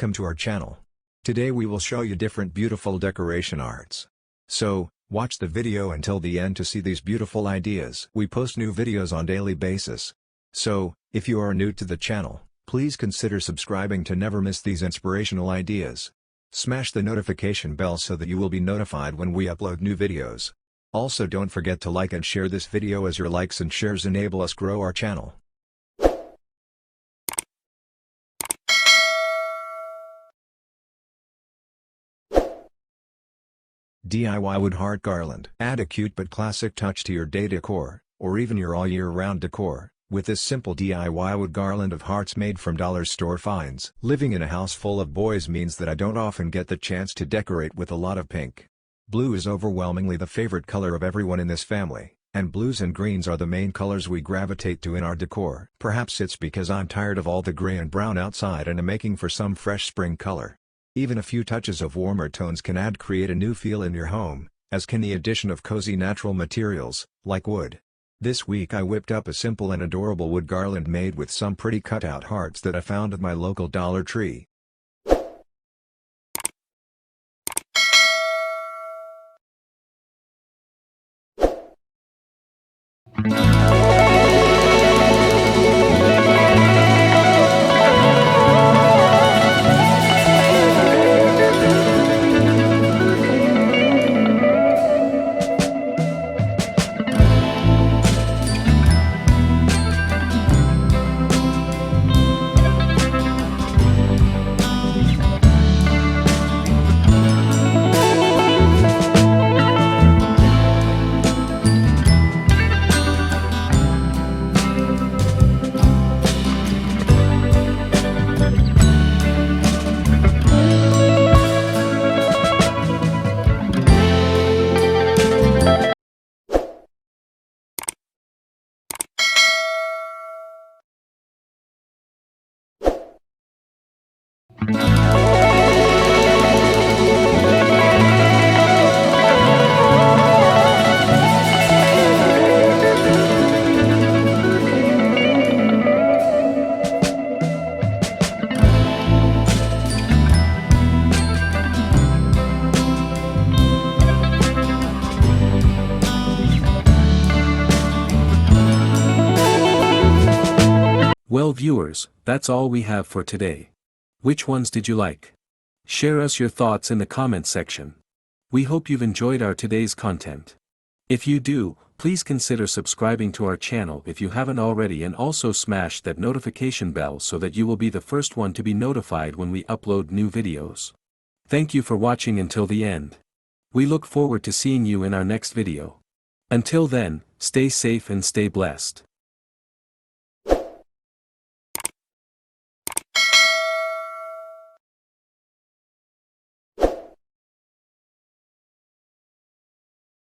welcome to our channel. Today we will show you different beautiful decoration arts. So, watch the video until the end to see these beautiful ideas. We post new videos on daily basis. So, if you are new to the channel, please consider subscribing to never miss these inspirational ideas. Smash the notification bell so that you will be notified when we upload new videos. Also don't forget to like and share this video as your likes and shares enable us grow our channel. DIY wood heart garland. Add a cute but classic touch to your day decor, or even your all year round decor, with this simple DIY wood garland of hearts made from dollar store finds. Living in a house full of boys means that I don't often get the chance to decorate with a lot of pink. Blue is overwhelmingly the favorite color of everyone in this family, and blues and greens are the main colors we gravitate to in our decor. Perhaps it's because I'm tired of all the gray and brown outside and am making for some fresh spring color. Even a few touches of warmer tones can create a new feel in your home, as can the addition of cozy natural materials, like wood. This week I whipped up a simple and adorable wood garland made with some pretty cutout hearts that I found at my local Dollar Tree. Well viewers, that's all we have for today. Which ones did you like? Share us your thoughts in the comment section. We hope you've enjoyed our today's content. If you do, please consider subscribing to our channel if you haven't already and also smash that notification bell so that you will be the first one to be notified when we upload new videos. Thank you for watching until the end. We look forward to seeing you in our next video. Until then, stay safe and stay blessed.